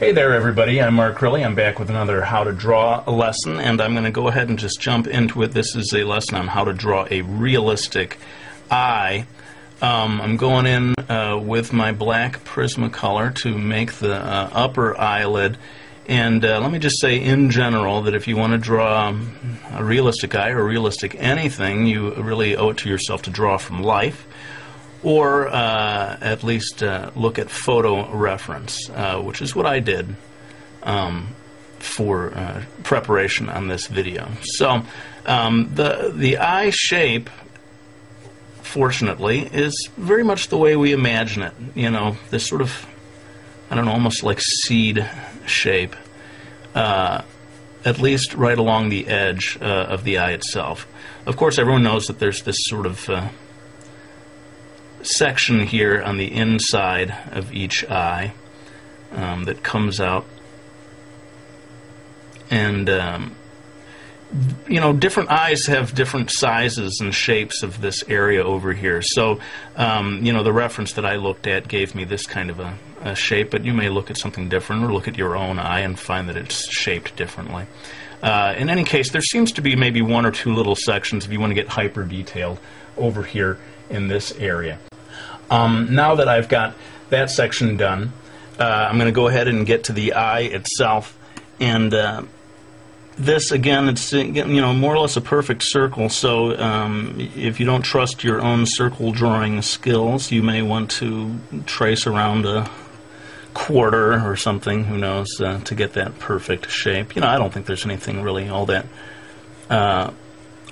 Hey there everybody, I'm Mark Crilly. I'm back with another How to Draw lesson, and I'm going to go ahead and just jump into it. This is a lesson on how to draw a realistic eye. I'm going in with my black Prismacolor to make the upper eyelid, and let me just say in general that if you want to draw a realistic eye or realistic anything, you really owe it to yourself to draw from life, or at least look at photo reference, which is what I did for preparation on this video. So the eye shape, fortunately, is very much the way we imagine it. You know, this sort of, I don't know, almost like seed shape, at least right along the edge of the eye itself. Of course, everyone knows that there's this sort of section here on the inside of each eye that comes out, and you know, different eyes have different sizes and shapes of this area over here. So you know, the reference that I looked at gave me this kind of a shape, but you may look at something different or look at your own eye and find that it's shaped differently. In any case, there seems to be maybe one or two little sections if you want to get hyper detailed over here in this area. Now that I've got that section done, I'm going to go ahead and get to the eye itself, and this again, it's, you know, more or less a perfect circle. So if you don't trust your own circle drawing skills, you may want to trace around a quarter or something, who knows, to get that perfect shape. You know, I don't think there's anything really all that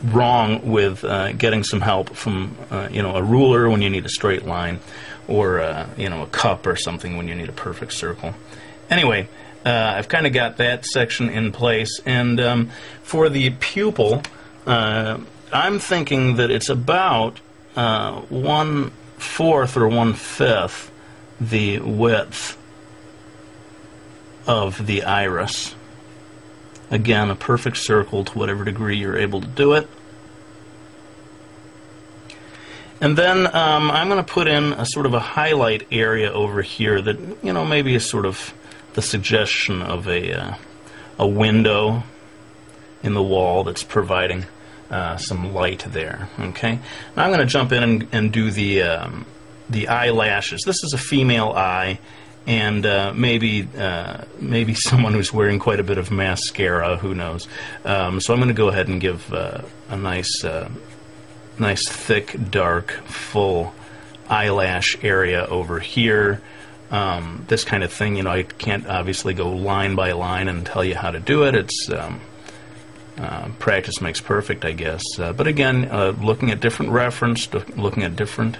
wrong with getting some help from you know, a ruler when you need a straight line, or you know, a cup or something when you need a perfect circle. Anyway, I've kind of got that section in place, and for the pupil, I'm thinking that it's about 1/4 or 1/5 the width of the iris. Again, a perfect circle to whatever degree you're able to do it. And then I'm going to put in a sort of a highlight area over here that, you know, maybe is sort of the suggestion of a window in the wall that's providing some light there. Okay. Now I'm going to jump in and do the eyelashes. This is a female eye, and maybe someone who's wearing quite a bit of mascara, who knows. So I'm going to go ahead and give a nice thick, dark, full eyelash area over here. This kind of thing, you know, I can't obviously go line by line and tell you how to do it. It's practice makes perfect, I guess. But again, looking at different reference, looking at different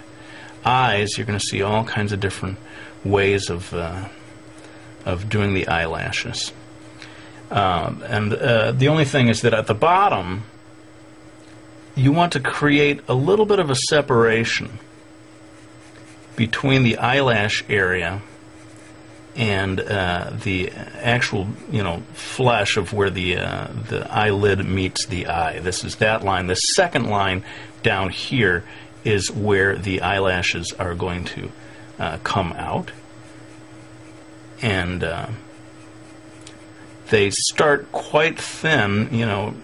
eyes, you're going to see all kinds of different ways of doing the eyelashes. And the only thing is that at the bottom, you want to create a little bit of a separation between the eyelash area and the actual, you know, flesh of where the eyelid meets the eye. This is that line. The second line down here is where the eyelashes are going to come out, and they start quite thin, you know,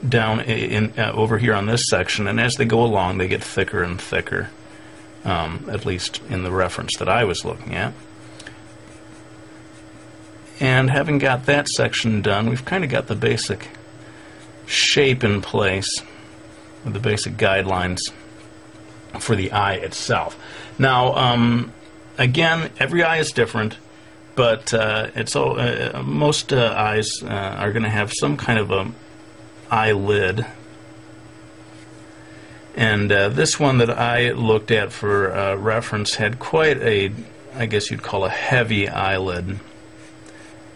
down in over here on this section, and as they go along, they get thicker and thicker. At least in the reference that I was looking at. And having got that section done, we've kind of got the basic shape in place, with the basic guidelines for the eye itself. Now, again, every eye is different, but it's all, most eyes are going to have some kind of a eyelid. And this one that I looked at for reference had quite a, I guess you'd call a heavy eyelid,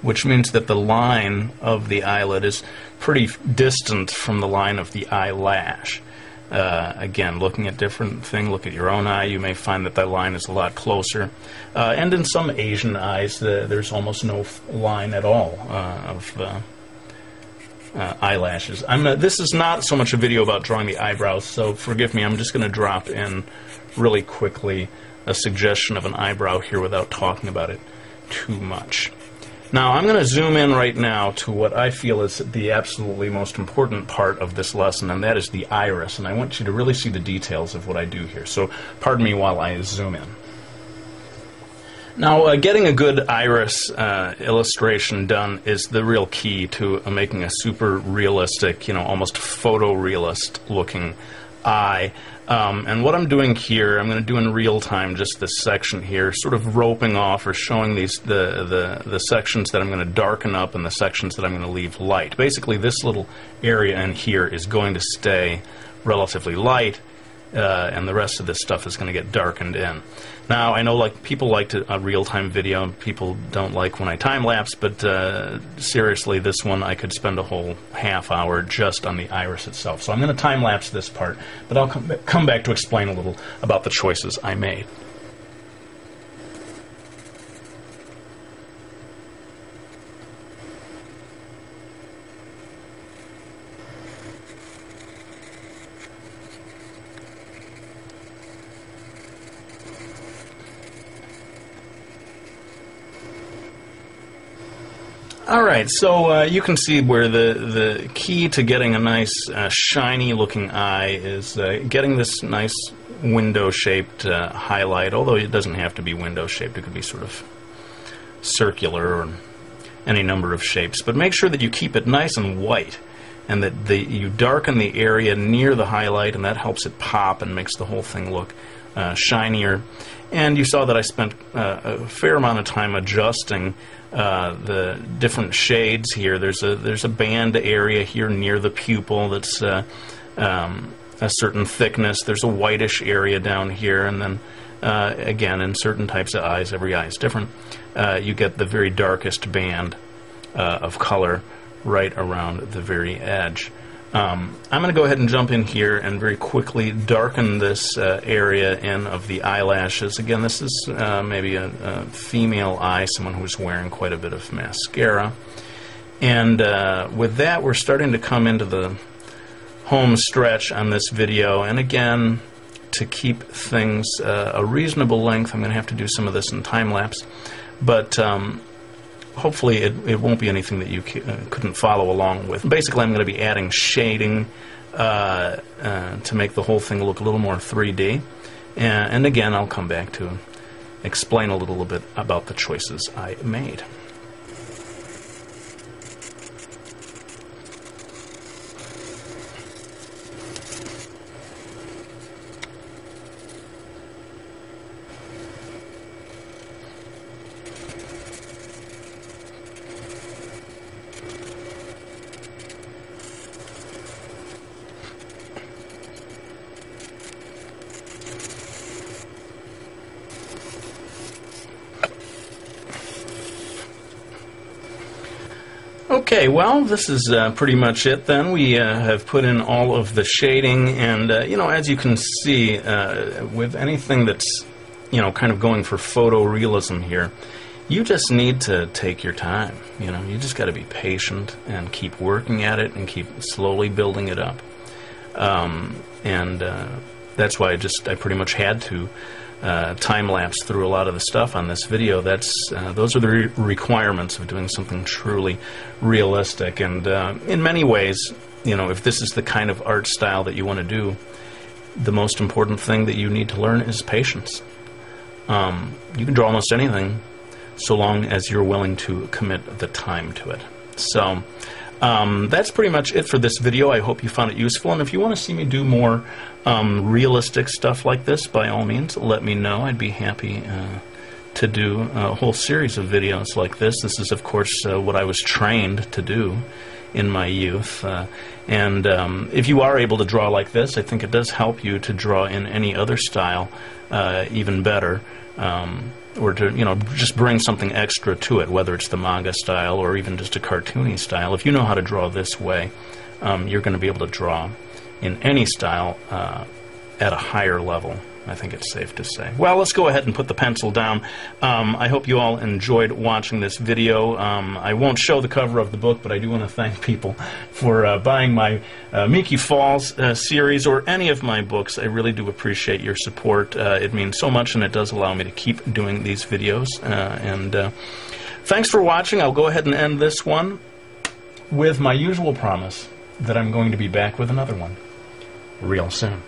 which means that the line of the eyelid is pretty distant from the line of the eyelash. Again, looking at different things, look at your own eye, you may find that that line is a lot closer. And in some Asian eyes, there's almost no line at all of eyelashes. This is not so much a video about drawing the eyebrows, so forgive me, I'm just going to drop in really quickly a suggestion of an eyebrow here without talking about it too much. Now I'm going to zoom in right now to what I feel is the absolutely most important part of this lesson, and that is the iris. And I want you to really see the details of what I do here. So pardon me while I zoom in. Now, getting a good iris illustration done is the real key to making a super realistic, almost photorealist looking eye. And what I'm doing here, I'm going to do in real time just this section here, sort of roping off or showing the sections that I'm going to darken up and the sections that I'm going to leave light. Basically, this little area in here is going to stay relatively light, and the rest of this stuff is going to get darkened in. Now, I know people like a real-time video, and people don't like when I time-lapse, but seriously, this one I could spend a whole half hour just on the iris itself. So I'm going to time-lapse this part, but I'll come back to explain a little about the choices I made. Alright, so you can see where the key to getting a nice shiny looking eye is getting this nice window shaped highlight, although it doesn't have to be window shaped, it could be sort of circular or any number of shapes. But make sure that you keep it nice and white, and that you darken the area near the highlight, and that helps it pop and makes the whole thing look shinier. And you saw that I spent a fair amount of time adjusting the different shades here. There's a band area here near the pupil that's a certain thickness. There's a whitish area down here, and then again, in certain types of eyes, every eye is different, you get the very darkest band of color right around the very edge. I'm going to go ahead and jump in here and very quickly darken this area in of the eyelashes. Again, this is maybe a female eye, someone who's wearing quite a bit of mascara. And with that, we're starting to come into the home stretch on this video. And again, to keep things a reasonable length, I'm going to have to do some of this in time-lapse. But hopefully it won't be anything that you couldn't follow along with. Basically, I'm going to be adding shading to make the whole thing look a little more 3D. And again, I'll come back to explain a little bit about the choices I made. Okay, well, this is pretty much it then. We have put in all of the shading, and as you can see, with anything that's kind of going for photorealism here, you just need to take your time. You just got to be patient and keep working at it and keep slowly building it up. That's why I pretty much had to time-lapse through a lot of the stuff on this video. Those are the requirements of doing something truly realistic. And in many ways, if this is the kind of art style that you want to do, the most important thing that you need to learn is patience. You can draw almost anything so long as you're willing to commit the time to it. So that's pretty much it for this video. I hope you found it useful, and if you want to see me do more realistic stuff like this, by all means, let me know. I'd be happy to do a whole series of videos like this. This is, of course, what I was trained to do in my youth. If you are able to draw like this, I think it does help you to draw in any other style even better. Or to just bring something extra to it, whether it's the manga style or even just a cartoony style. If you know how to draw this way, you're going to be able to draw in any style at a higher level. I think it's safe to say. Well, let's go ahead and put the pencil down. I hope you all enjoyed watching this video. I won't show the cover of the book, but I do want to thank people for buying my Miki Falls series or any of my books. I really do appreciate your support. It means so much, and it does allow me to keep doing these videos. Thanks for watching. I'll go ahead and end this one with my usual promise that I'm going to be back with another one real soon.